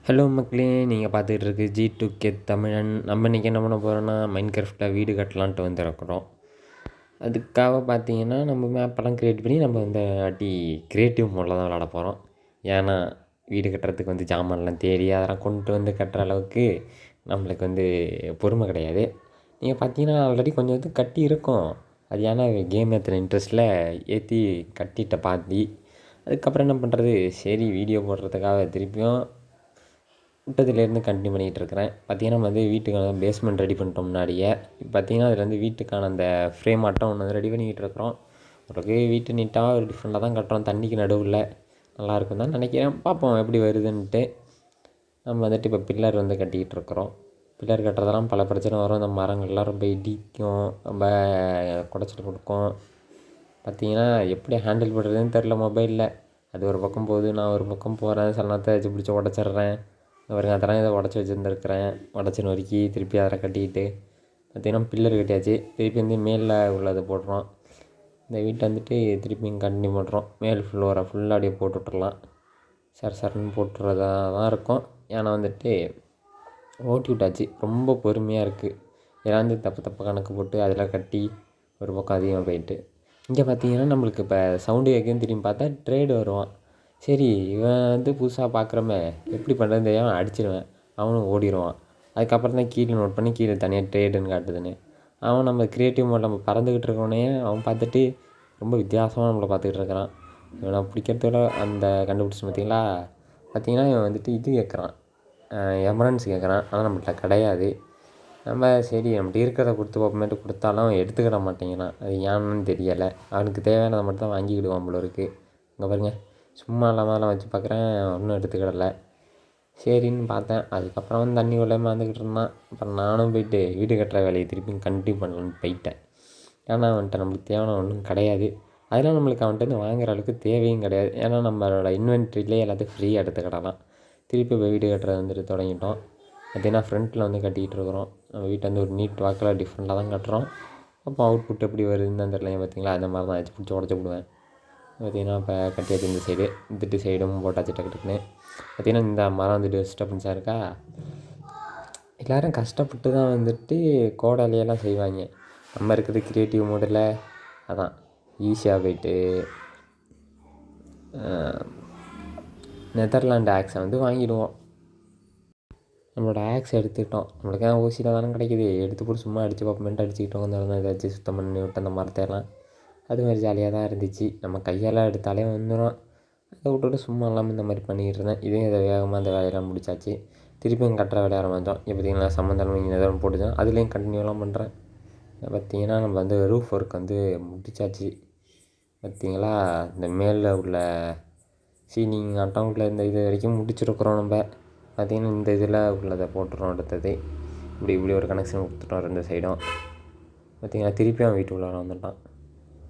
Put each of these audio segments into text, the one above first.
Hello மக்களே, நீங்கள் பார்த்துக்கிட்டு இருக்கு G2K தமிழன். நம்ம இன்றைக்கி என்ன பண்ண போகிறோன்னா, மைன்கிராஃப்ட்டில் வீடு கட்டலான்ட்டு வந்துருக்குறோம். அதுக்காக பார்த்தீங்கன்னா, நம்ம மேப்பெல்லாம் க்ரியேட் பண்ணி நம்ம இந்த வாட்டி க்ரியேட்டிவ் மோடில் தான் விளாட போகிறோம். ஏன்னா வீடு கட்டுறதுக்கு வந்து ஜாமான்லாம் தேடி அதெல்லாம் கொண்டு வந்து கட்டுற அளவுக்கு நம்மளுக்கு வந்து பொறுமை கிடையாது. நீங்கள் பார்த்தீங்கன்னா ஆல்ரெடி கொஞ்சம் இது கட்டி இருக்கோம். அது ஏன்னா கேம் ஏற்றுன இன்ட்ரெஸ்ட்டில் ஏற்றி கட்டிட்ட பாதி. அதுக்கப்புறம் என்ன பண்ணுறது, சரி வீடியோ போடுறதுக்காக திருப்பியும் விட்டதுலேருந்து கண்டினியூ பண்ணிகிட்டு இருக்கிறேன். பார்த்தீங்கன்னா நம்ம வந்து வீட்டுக்கான பேஸ்மெண்ட் ரெடி பண்ணிட்டோம் முன்னாடியே. இப்போ பார்த்தீங்கன்னா அதில் வந்து வீட்டுக்கான அந்த ஃப்ரேம் ஆட்டம் ஒன்று வந்து ரெடி பண்ணிக்கிட்டு இருக்கிறோம். ஓரளவுக்கு வீட்டு நீட்டாக ஒரு டிஃப்ரெண்ட்டாக தான் கட்டுறோம். தண்ணிக்கு நடுவில் நல்லாயிருக்கும் தான் நினைக்கிறேன். பார்ப்போம் எப்படி வருதுன்ட்டு. நம்ம வந்துட்டு இப்போ பில்லர் வந்து கட்டிக்கிட்டு இருக்கிறோம். பில்லர் கட்டுறதெல்லாம் பல பிரச்சனை வரும். அந்த மரங்கள்லாம் ரொம்ப இடிக்கும், ரொம்ப குடைச்சல் கொடுக்கும். பார்த்தீங்கன்னா எப்படி ஹேண்டில் பண்ணுறதுன்னு தெரில மொபைலில். அது ஒரு பக்கம் போகுது, நான் ஒரு பக்கம் போகிறேன். சில நேரத்தை வச்சு பிடிச்சி உடச்சிட்றேன். பாருங்க, அதெல்லாம் இதை உடச்சி வச்சுருந்துருக்குறேன். உடச்சி நொறுக்கி திருப்பி அதை கட்டிக்கிட்டு பார்த்திங்கன்னா பில்லர் கட்டியாச்சு. திருப்பி வந்து மேலில் உள்ளதை போடுறோம். இந்த வீட்டை வந்துட்டு திருப்பியும் கண்டினியூ பண்ணுறோம். மேல் ஃப்ளோரை ஃபுல்லாக அப்படியே போட்டு விட்டுறலாம். சரன்னு போட்டுறதா தான் இருக்கும். ஏன்னா வந்துட்டு ஓட்டி விட்டாச்சு. ரொம்ப பொறுமையாக இருக்குது. இதெல்லாம் வந்து தப்பு கணக்கு போட்டு அதில் கட்டி ஒரு பக்கம் அதிகமாக போயிட்டு. இங்கே பார்த்தீங்கன்னா நம்மளுக்கு இப்போ சவுண்டு கேட்குதுன்னு திரும்பி பார்த்தா ட்ரேடு வருவான். சரி, இவன் வந்து புதுசாக பார்க்குறமே எப்படி பண்ணுறதுன்னு தெரியாமல் அடிச்சிடுவேன். அவனும் ஓடிடுவான். அதுக்கப்புறம் தான் கீழே நோட் பண்ணி கீழே தனியாக ட்ரேடுன்னு காட்டுதுன்னு. அவன் நம்ம க்ரியேட்டிவ் மோட் நம்ம பறந்துக்கிட்டு இருக்கவனே அவன் பார்த்துட்டு ரொம்ப வித்தியாசமாக நம்மளை பார்த்துக்கிட்டு இருக்கிறான். இவனை பிடிக்கிறதோட அந்த கண்டுபிடிச்சி பார்த்தீங்கன்னா இவன் வந்துட்டு இது கேட்குறான், எமரன்ஸ் கேட்குறான். ஆனால் நம்மள்கிட்ட கிடையாது. நம்ம சரி நம்மகிட்ட இருக்கிறத கொடுத்து பார்ப்போமேட்டு கொடுத்தாலும் அவன் எடுத்துக்கிட மாட்டேங்கிறான். அது ஏன்னு தெரியலை. அவனுக்கு தேவையானதை மட்டும் தான் வாங்கிக்கிடுவான் போல இருக்குது. இங்கே பாருங்கள், சும்மா இல்லாமலாம் வச்சு பார்க்குறேன், ஒன்றும் எடுத்துக்கிடலை. சரின்னு பார்த்தேன். அதுக்கப்புறம் வந்து தண்ணி உள்ளே வந்துக்கிட்டு இருந்தான். அப்புறம் நானும் போயிட்டு வீடு கட்டுற வேலையை திருப்பியும் கண்டினியூ பண்ணலான்னு போயிட்டேன். ஏன்னா அவன்கிட்ட நம்மளுக்கு தேவையான ஒன்றும் கிடையாது. அதெல்லாம் நம்மளுக்கு அவன்கிட்ட வாங்குற அளவுக்கு தேவையும் கிடையாது. ஏன்னா நம்மளோட இன்வென்ட்ரிலே எல்லாத்தையும் ஃப்ரீயாக எடுத்துக்கிடலாம். திருப்பி இப்போ வீடு கட்டுறது வந்துட்டு தொடங்கிட்டோம். பார்த்தீங்கன்னா ஃப்ரண்ட்டில் வந்து கட்டிக்கிட்டு இருக்கிறோம். நம்ம வீட்டை வந்து ஒரு நீட் வாக்கில் டிஃப்ரெண்ட்டாக தான் கட்டுறோம். அப்போ அவுட்புட் எப்படி வருதுன்னு தான் தெரியல. பார்த்தீங்களா, அந்த மாதிரி தான் வச்சு பிடிச்சி உடச்சி விடுவேன். பார்த்திங்கன்னா இப்போ கட்டியாச்சு. இந்த சைடு திட்டு சைடும் போட்டாச்சு டக்குன்னு. பார்த்திங்கன்னா இந்த மரம் வந்துட்டு டிஸ்டர்பன்ஸாக இருக்கா. எல்லோரும் கஷ்டப்பட்டு தான் வந்துட்டு கோடாலியெல்லாம் செய்வாங்க. நம்ம இருக்கிறது க்ரியேட்டிவ் மோடில் அதான் ஈஸியாக போயிட்டு நெதர்லாண்டு ஆக்ஸை வந்து வாங்கிடுவோம். நம்மளோட ஆக்ஸ் எடுத்துக்கிட்டோம். நம்மளுக்கு தான் ஓசியில் தானே கிடைக்கிது. எடுத்து போட்டு சும்மா அடித்து பார்ப்போமேன்ட்டு அடிச்சுக்கிட்டோம். அந்த ஏதாச்சும் சுத்தம் பண்ணி விட்டு அந்த மரத்தையெல்லாம் அது மாதிரி ஜாலியாக தான் இருந்துச்சு. நம்ம கையால் எடுத்தாலே வந்துடும். அதை விட்டுவிட்டு சும்மா இல்லாமல் இந்த மாதிரி பண்ணிக்கிட்டு இருந்தேன். இதையும் இதை வேகமாக அந்த வேலையெல்லாம் முடிச்சாச்சு. திருப்பியும் கட்டுற வேலையை ஆரம்பித்தோம். இப்போ பார்த்திங்கன்னா சம்மந்தம் இங்கே எதாவது போட்டுச்சோம். அதுலேயும் கண்டினியூலாம் பண்ணுறேன். பார்த்திங்கன்னா நம்ம வந்து ரூஃப் ஒர்க் வந்து முடிச்சாச்சு. பார்த்திங்களா, இந்த மேலே உள்ள சீலிங் ஆட்டம் உள்ள இந்த இது வரைக்கும் முடிச்சிருக்கிறோம். நம்ம பார்த்திங்கன்னா இந்த இதில் உள்ளதை போட்டுறோம். அடுத்தது இப்படி ஒரு கனெக்ஷன் கொடுத்துட்டோம் ரெண்டு சைடும். பார்த்திங்கன்னா திருப்பியும் அவன் வீட்டுக்குள்ளார வந்துட்டான்.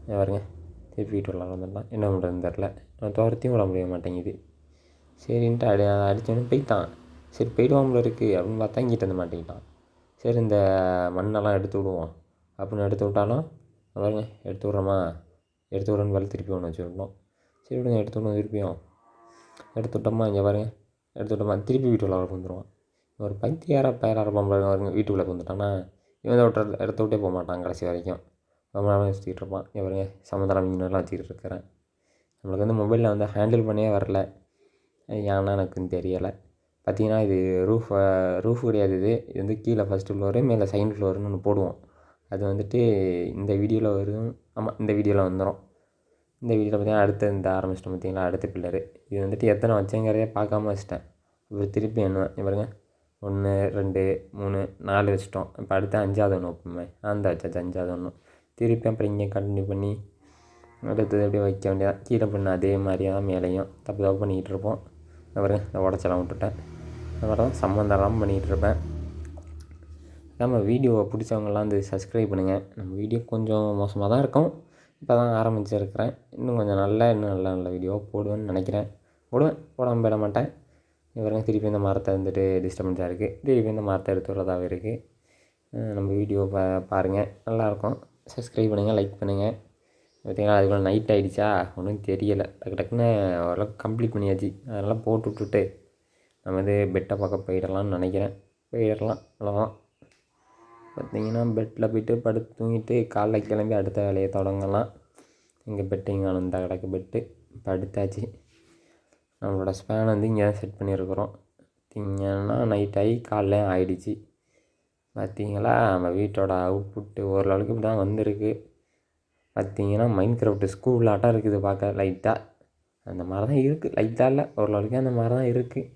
பாருங்க, திருப்பி வீட்டுக்குள்ளார வந்துட்டான். என்ன பண்ணுறதுன்னு தெரில. நான் துரத்தியும் விட முடிய மாட்டேங்குது. சரின்ட்டு அடித்தோடனே போயிட்டான். சரி போயிடுவான் இருக்குது அப்படின்னு பார்த்தா இங்கிட்ட வந்து மாட்டிக்கிட்டான். சரி இந்த மண்ணெல்லாம் எடுத்து விடுவோம் அப்படின்னு எடுத்து விட்டாலும் பாருங்க, எடுத்து விட்றோமா, எடுத்து விட்றோன்னு வேலை திருப்பி ஒன்று வச்சு விடணும். சரி விடுங்க, எடுத்து விடணும். திருப்பியும் எடுத்து விட்டோமா, இங்கே பாருங்க, எடுத்து விட்டோமா, திருப்பி வீட்டுக்குள்ளே வந்துடுவான். ஒரு பைத்தியார பேரார பொம்பளை பாருங்க, வீட்டுக்குள்ளே வந்துட்டான்னா இவன் தான் இடத்த விட்டே போக மாட்டான் கடைசி வரைக்கும். ரொம்ப நேரம் சுற்றிக்கிட்டு இருப்பான். இங்கே பாருங்க, சமுதாயம் மீனெல்லாம் வச்சுக்கிட்டு இருக்கிறேன். நம்மளுக்கு வந்து மொபைலில் வந்து ஹேண்டில் பண்ணியே வரல. ஏன்னா எனக்குன்னு தெரியலை. பார்த்திங்கன்னா இது ரூஃப் கிடையாது. இது வந்து கீழே ஃபஸ்ட்டு ஃப்ளோரு, மேலே செகண்ட் ஃப்ளோருன்னு ஒன்று போடுவோம். அது வந்துட்டு இந்த வீடியோவில் வரும். ஆமாம், இந்த வீடியோவில் வந்துடும். இந்த வீடியோவில் பார்த்திங்கன்னா அடுத்து இந்த ஆரம்பிச்சிட்டோம். பார்த்திங்களா, அடுத்த பில்லரு. இது வந்துட்டு எத்தனை வச்சேங்கிறதே பார்க்காம வச்சிட்டேன். இப்போ திருப்பி எண்ணுவேன். பாருங்க, 1 2 3 4 வச்சிட்டோம். இப்போ அடுத்து 5ஆவது ஒன்று வைப்போமே, அந்த வச்சாச்சு 5ஆவது ஒன்று. திருப்பி அப்புறம் இங்கே கண்டினியூ பண்ணி அடுத்தது அப்படியே வைக்க வேண்டியதான். கீழே பண்ண அதே மாதிரியே தான் மேலேயும் தப்பு பண்ணிக்கிட்டு இருப்போம். பாருங்க, இந்த உடச்செல்லாம் விட்டுட்டேன். அப்புறம் சம்மந்தம்லாம் பண்ணிகிட்டு இருப்பேன். நம்ம வீடியோவை பிடிச்சவங்கலாம் வந்து சப்ஸ்கிரைப் பண்ணுங்கள். நம்ம வீடியோ கொஞ்சம் மோசமாக தான் இருக்கும். இப்போ தான் ஆரம்பிச்சிருக்கிறேன். இன்னும் கொஞ்சம் இன்னும் நல்ல வீடியோவாக போடுவேன்னு நினைக்கிறேன். போடாமல் போயிட மாட்டேன். பாருங்க, திருப்பி இந்த மரத்தை வந்துட்டு டிஸ்டர்பன்ஸாக இருக்குது. திருப்பி இந்த மரத்தை எடுத்து விட்றதாகவே இருக்குது. நம்ம வீடியோ பாருங்கள், நல்லாயிருக்கும். சப்ஸ்கிரைப் பண்ணுங்கள், லைக் பண்ணுங்கள். பார்த்திங்கன்னா அதுக்குள்ள நைட் ஆகிடுச்சா, ஒன்றும் தெரியலை. டக்குன்னு ஓரளவுக்கு கம்ப்ளீட் பண்ணியாச்சு. அதெல்லாம் போட்டு விட்டுட்டு நம்ம பெட்டை பார்க்க போயிடலாம்னு நினைக்கிறேன். போயிடலாம், அவ்வளோதான். பார்த்திங்கன்னா பெட்டில் போய்ட்டு படுத்து தூங்கிட்டு காலைல கிளம்பி அடுத்த வேலையை தொடங்கலாம். இங்கே பெட்டு இங்கே அந்த கிடக்கு பெட்டு படுத்தாச்சு. நம்மளோட ஸ்பேன் இங்கே தான் செட் பண்ணியிருக்கிறோம். பார்த்திங்கன்னா நைட் ஆகி காலைல ஆகிடுச்சு. பார்த்திங்களா நம்ம வீட்டோட அவுட்புட்டு ஓரளவுக்கு இப்படி தான் வந்திருக்கு. பார்த்திங்கன்னா மைன்கிராஃப்ட் ஸ்கூல் ஆட்டம் இருக்குது பார்க்க. லைட்டாக அந்த மாதிரி தான் இருக்குது. லைட்டாக இல்லை, ஓரளவுக்கு அந்த மாதிரி தான் இருக்குது.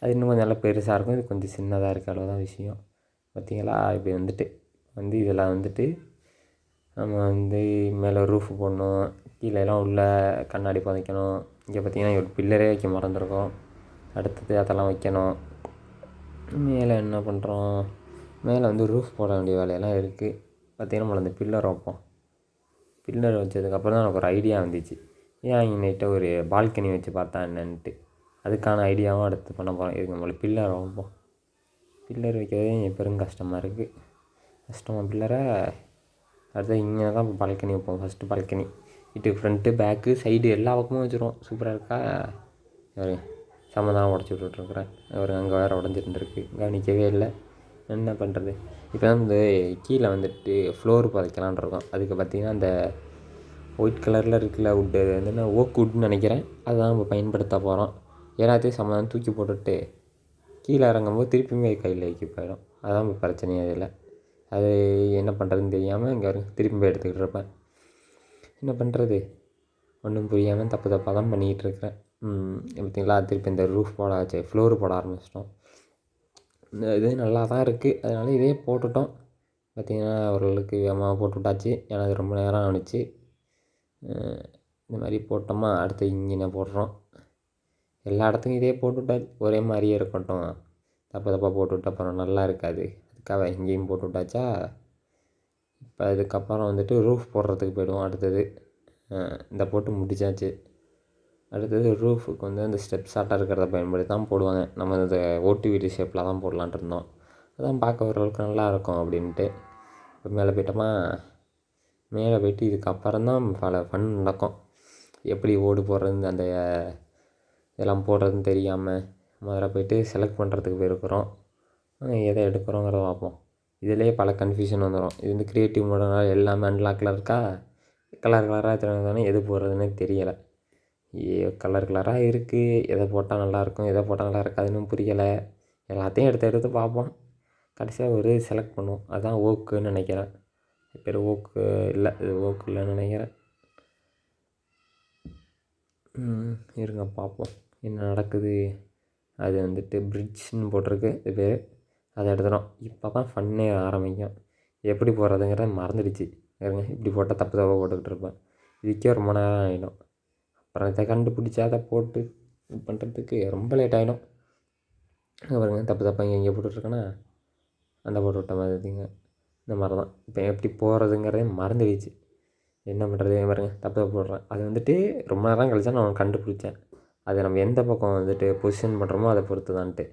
அது இன்னும் கொஞ்சம் நல்லா பெருசாக இருக்கும். இது கொஞ்சம் சின்னதாக இருக்க அளவு தான் விஷயம். பார்த்திங்களா இப்படி இதில் நம்ம மேலே ரூஃப் போடணும், கீழேலாம் உள்ள கண்ணாடி புதைக்கணும். இங்கே பார்த்திங்கன்னா ஒரு பில்லரே வைக்க மறந்துருக்கோம். அடுத்தது அதெல்லாம் வைக்கணும். மேலே என்ன பண்ணுறோம், மேலே ரூஃப் போட வேண்டிய வேலையெல்லாம் இருக்குது. பார்த்திங்கன்னா நம்மள அந்த பில்லர் வைப்போம். பில்லர் வச்சதுக்கப்புறம் தான் எனக்கு ஒரு ஐடியா வந்துச்சு. ஏன் இங்கே நைட்டாக ஒரு பால்கனி வச்சு பார்த்தா என்னன்ட்டு. அதுக்கான ஐடியாவும் அடுத்து பண்ண போகிறோம். இதுக்கு நம்மளுக்கு பில்லர் வைப்போம். பில்லர் வைக்கிறதே பெரும் கஷ்டமாக இருக்குது. கஷ்டமாக பில்லரை அடுத்து இங்கே தான் பால்கனி வைப்போம். ஃபஸ்ட்டு பால்கனி வீட்டுக்கு ஃப்ரண்ட்டு பேக்கு சைடு எல்லா பக்கமும் வச்சுருவோம். சூப்பராக இருக்கா. ஒரு சம்மந்தம் உடச்சி விட்டுட்ருக்குறேன். ஒரு அங்கே வேறு உடஞ்சிருந்துருக்கு, கவனிக்கவே இல்லை. என்ன பண்ணுறது. இப்போ தான் கீழே ஃப்ளோர் புதைக்கலான் இருக்கோம். அதுக்கு பார்த்திங்கன்னா அந்த ஒயிட் கலரில் இருக்குல்ல வுட்டு, அது என்ன ஓக் வுட்னு நினைக்கிறேன். அதுதான் நம்ம பயன்படுத்த போகிறோம். எல்லாத்தையும் சம்மந்தம் தூக்கி போட்டுட்டு கீழே இறங்கும்போது திருப்பியுமே கையில் வைக்க போயிடும். அதுதான் இப்போ பிரச்சனையே அதில். அது என்ன பண்ணுறதுன்னு தெரியாமல் இங்கே திரும்பி போய் எடுத்துக்கிட்டு இருப்பேன். என்ன பண்ணுறது, ஒன்றும் புரியாமல் தப்பாக தான் பண்ணிக்கிட்டு இருக்கிறேன். பார்த்திங்களா திருப்பி இந்த ரூஃப் ஃப்ளோரு போட ஆரம்பிச்சிட்டோம். இது நல்லா தான் இருக்குது, அதனால் இதே போட்டுட்டோம். பார்த்திங்கன்னா ஓரளவுக்கு வேகமாக போட்டு விட்டாச்சு. ஏன்னா அது ரொம்ப நேரம் ஆணுச்சு. இந்த மாதிரி போட்டோமா அடுத்து இங்கே போடுறோம். எல்லா இடத்துக்கும் இதே போட்டு விட்டாச்சு. ஒரே மாதிரியே இருக்கட்டும், தப்பாக போட்டு விட்ட அப்புறம் நல்லா இருக்காது. அதுக்காக இங்கேயும் போட்டு விட்டாச்சா. இப்போ அதுக்கப்புறம் ரூஃப் போடுறதுக்கு போய்டுவோம். அடுத்தது இந்த போட்டு முடிச்சாச்சு. அடுத்தது ரூஃபுக்கு அந்த ஸ்டெப்ஸ் ஆட்டம் இருக்கிறத பயன்படுத்தி தான் போடுவாங்க. நம்ம இந்த ஓட்டு வீடு ஷேப்பில் தான் போடலான்ட்டு இருந்தோம். அதான் பார்க்க ஓரளவுக்கு நல்லாயிருக்கும் அப்படின்ட்டு இப்போ மேலே போயிட்டோமா. மேலே போய்ட்டு இதுக்கப்புறம் தான் பல ஃபன் நடக்கும். எப்படி ஓடு போடுறது அந்த இதெல்லாம் போடுறதுன்னு தெரியாமல் முதல்ல போய்ட்டு செலக்ட் பண்ணுறதுக்கு போயிருக்கிறோம். எதை எடுக்கிறோங்கிறத பார்ப்போம். இதிலே பல கன்ஃபியூஷன் வந்துடும். இது க்ரியேட்டிவ் மோடனால எல்லாமே அன்லாக்கில் இருக்கா. கலராக தெரியாதானே எது போடுறதுன்னு தெரியலை. கலர் கலராக இருக்குது. எதை போட்டால் நல்லாயிருக்கும், எதை போட்டால் நல்லா இருக்காதுன்னு புரியலை. எல்லாத்தையும் எடுத்து பார்ப்போம். கடைசியாக ஒரு செலக்ட் பண்ணுவோம். அதுதான் ஓக்குன்னு நினைக்கிறேன். பேர் ஓக்கு இல்லை, இது ஓக்கு இல்லைன்னு நினைக்கிறேன். இருங்க பார்ப்போம் என்ன நடக்குது. அது பிரிட்ஜ்னு போட்டிருக்கு இது பேர். அதை எடுத்துடும். இப்போ தான் ஃபன்னே ஆரம்பிக்கும். எப்படி போடுறதுங்கிறத மறந்துடுச்சு. இருங்க, இப்படி போட்டால் தப்பாக போட்டுக்கிட்டு இருப்பேன். இதுக்கே ரொம்ப நேரம் ஆகிடும். அப்புறம் இதை கண்டுபிடிச்சா அதை போட்டு இது பண்ணுறதுக்கு ரொம்ப லேட் ஆகிடும். பாருங்க தப்பாக இங்கே போட்டுட்ருக்கேன்னா அந்த போட்டு விட்ட மாதிரி இருக்குங்க. இந்த மாதிரி தான் இப்போ எப்படி போகிறதுங்கிறதே மறந்துடுச்சு. என்ன பண்ணுறது பாருங்க தப்பாக போடுறேன். அது ரொம்ப நேரம் கழிச்சா நான் கண்டுபிடிச்சேன். அதை நம்ம எந்த பக்கம் பொசிஷன் பண்ணுறோமோ அதை பொறுத்து தான்ட்டு.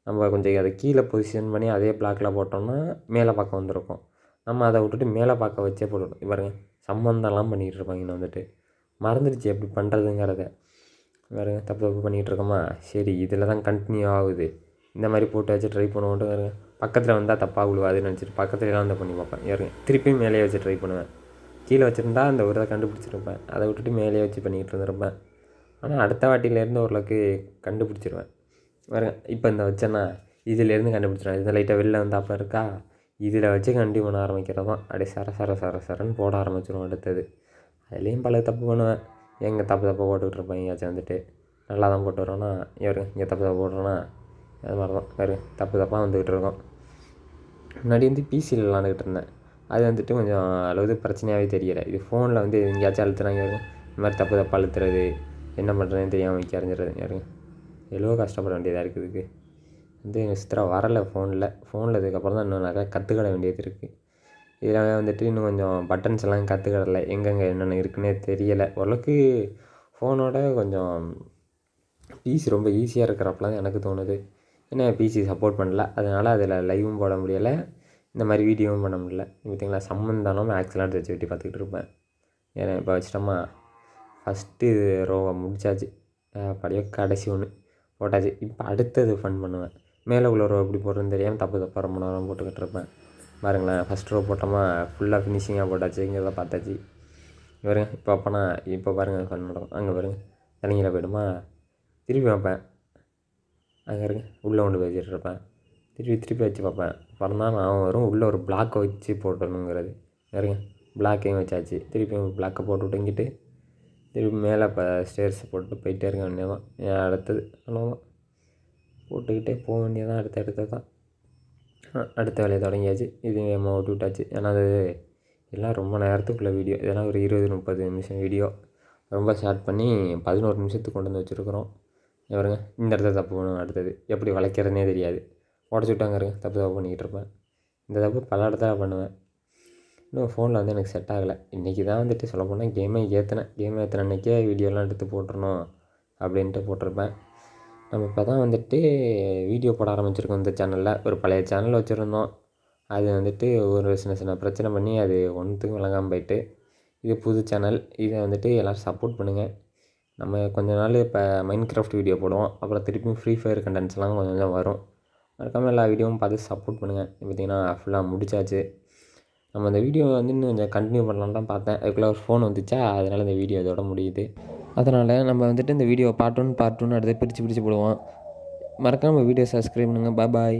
நம்ம கொஞ்சம் அதை கீழே பொசிஷன் பண்ணி அதே பிளாக்கில் போட்டோம்னா மேலே பக்கம் வந்திருக்கும். நம்ம அதை விட்டுட்டு மேலே பார்க்க வச்சே போட்டுவிடும். பாருங்க சம்மந்தம்லாம் பண்ணிகிட்டு இருப்பாங்க. இன்னும் மறந்துடுச்சு எப்படி பண்ணுறதுங்கிறத. பாருங்க தப்பு பண்ணிகிட்ருக்கோமா. சரி இதில் தான் கண்டினியூ ஆகுது. இந்த மாதிரி போட்டு வச்சு ட்ரை பண்ணுவோன்ட்டு பாருங்க. பக்கத்தில் வந்தால் தப்பாக விழுவாதுன்னு நினச்சிட்டு பக்கத்துலலாம் பண்ணி பார்ப்பேன். ஏறுங்க திருப்பியும் மேலேயே வச்சு ட்ரை பண்ணுவேன். கீழே வச்சுருந்தா அந்த ஒரு இதை கண்டுபிடிச்சிருப்பேன். அதை விட்டுட்டு மேலேயே வச்சு பண்ணிக்கிட்டு இருந்திருப்பேன். ஆனால் அடுத்த வாட்டிலேருந்து ஓரளவுக்கு கண்டுபிடிச்சிருவேன். பாருங்க இப்போ இந்த வச்சேன்னா இதிலேருந்து கண்டுபிடிச்சிடுவேன். இதில் லைட்டாக வெளில வந்தாப்பில் இருக்கா, இதில் வச்சு கண்டினியூ பண்ண ஆரம்பிக்கிறது தான். அப்படியே சரன்னு போட ஆரம்பிச்சிடும். அடுத்தது அதுலேயும் பல தப்பு பண்ணுவேன். எங்கே தப்பாக போட்டுக்கிட்டு இருப்பேன். எங்கேயாச்சும் நல்லா தான் போட்டு வரோன்னா இங்கே தப்பாக போடுறோன்னா அது மாதிரி தான். வேறு தப்பாக வந்துக்கிட்டு இருக்கோம். முன்னாடி பிசியில் விளாண்டுக்கிட்டு இருந்தேன். அது கொஞ்சம் அளவு பிரச்சனையாகவே தெரியலை. இது ஃபோனில் எங்கேயாச்சும் அழுத்துறாங்க. இந்த மாதிரி தப்பாக அழுத்துறது, என்ன பண்ணுறதுன்னு தெரியாமல் வைக்க அறிஞ்சிடுறது. யாருங்க எவ்வளோ கஷ்டப்பட வேண்டியதாக இருக்குது. இதுக்கு எங்கள் சித்திரா வரலை ஃபோனில் இதுக்கப்புறம் தான் இன்னும் நிறையா கற்றுக்கிட வேண்டியது இருக்குது. இதில் இன்னும் கொஞ்சம் பட்டன்ஸ் எல்லாம் கற்றுக்கிடல. எங்கெங்கே என்னென்ன இருக்குன்னே தெரியலை. ஓரளவுக்கு ஃபோனோட கொஞ்சம் பிசி ரொம்ப ஈஸியாக இருக்கிறப்பலாம் எனக்கு தோணுது. ஏன்னா பிசி சப்போர்ட் பண்ணல, அதனால் அதில் லைவும் போட முடியலை, இந்த மாதிரி வீடியோவும் பண்ண முடியல. பார்த்திங்களா சம்மந்தானோ மேக்ஸ்லாம் எடுத்து வச்சு வெட்டி பார்த்துக்கிட்டு இருப்பேன். ஏன்னா இப்போ வச்சிட்டோமா ஃபஸ்ட்டு ரோவை முடிச்சாச்சு. அப்படியே கடைசி ஒன்று போட்டாச்சு. இப்போ அடுத்தது ஃபன் பண்ணுவேன். மேலே உள்ள ரோ எப்படி போடுறதுன்னு தெரியாமல் தப்பு தப்பாக ரொம்ப நேரம் போட்டுக்கிட்டு இருப்பேன். பாருங்களேன், ஃபஸ்ட் ரோ போட்டோமா, ஃபுல்லாக ஃபினிஷிங்காக போட்டாச்சுங்கிறத பார்த்தாச்சு. பாருங்க இப்போ அப்போனா இப்போ பாருங்கள் ஃபன் பண்ணுறோம். அங்கே பாருங்கள் தலைங்கீழ போய்டுமா, திருப்பி வைப்பேன். அங்கே இருங்க உள்ளே கொண்டு போய் வச்சுட்ருப்பேன். திருப்பி வச்சு பார்ப்பேன். அப்புறம் தான் நான் வரும் உள்ளே ஒரு பிளாக்கை வச்சு போட்டணுங்கிறது. பாருங்க பிளாக்கையும் வச்சாச்சு. திருப்பியும் பிளாக்கை போட்டு விட்டுங்கிட்டு திருப்பி மேலே இப்போ ஸ்டேர்ஸ் போட்டு போயிட்டே இருக்க வேண்டியதான். அடுத்தது அவ்வளோதான், போட்டுக்கிட்டே போக வேண்டியதான். அடுத்தது தான் அடுத்த வேலையை தொடங்கியாச்சு. இது நம்ம ஓட்டி விட்டாச்சு. ஏன்னா அது எல்லாம் ரொம்ப நேரத்துக்குள்ள வீடியோ, இதெல்லாம் ஒரு 20-30 நிமிஷம் வீடியோ. ரொம்ப ஷார்ட் பண்ணி 11 நிமிஷத்துக்கு கொண்டு வந்து வச்சுருக்குறோம். பாருங்க இந்த இடத்துல தப்பு பண்ணுவேன். அடுத்தது எப்படி வளைக்கிறதுனே தெரியாது, உடச்சி விட்டாங்க இருங்க, தப்பு பண்ணிக்கிட்டு இருப்பேன். இந்த தப்பு பல இடத்துல பண்ணுவேன். இன்னும் ஃபோனில் வந்து எனக்கு செட் ஆகலை. இன்றைக்கி தான் வந்துட்டு சொல்ல போனால் கேம் ஏற்றின அன்றைக்கே வீடியோலாம் எடுத்து போட்டுறணும் அப்படின்ட்டு போட்டிருப்பேன். நம்ம இப்போ தான் வந்துட்டு வீடியோ போட ஆரம்பிச்சிருக்கோம் இந்த சேனலில். ஒரு பழைய சேனல் வச்சுருந்தோம், அது வந்துட்டு ஒரு சின்ன பிரச்சனை பண்ணி அது ஒன்றுத்துக்கும் விளங்காமல் போயிட்டு. இது புது சேனல், இதை வந்துட்டு எல்லோரும் சப்போர்ட் பண்ணுங்கள். நம்ம கொஞ்ச நாள் இப்போ மைன்கிராஃப்ட் வீடியோ போடுவோம், அப்புறம் திருப்பியும் ஃப்ரீ ஃபயர் கண்டென்ட்ஸ்லாம் கொஞ்சம் வரும். மறக்காமல் எல்லா வீடியோவும் பார்த்து சப்போர்ட் பண்ணுங்கள். பார்த்திங்கன்னா ஃபுல்லாக முடிச்சாச்சு. நம்ம அந்த வீடியோ வந்து இன்னும் கொஞ்சம் கண்டினியூ பண்ணலான்னு தான் பார்த்தேன். அதுக்குள்ளே ஒரு ஃபோன் வந்துச்சா, அதனால் இந்த வீடியோ இதோட முடியுது. அதனால் நம்ம வந்துட்டு இந்த வீடியோ பார்ட் 1 அடுத்து பிரித்து போடுவோம். மறக்காமல் வீடியோ சப்ஸ்கிரைப் பண்ணுங்கள். பாய்.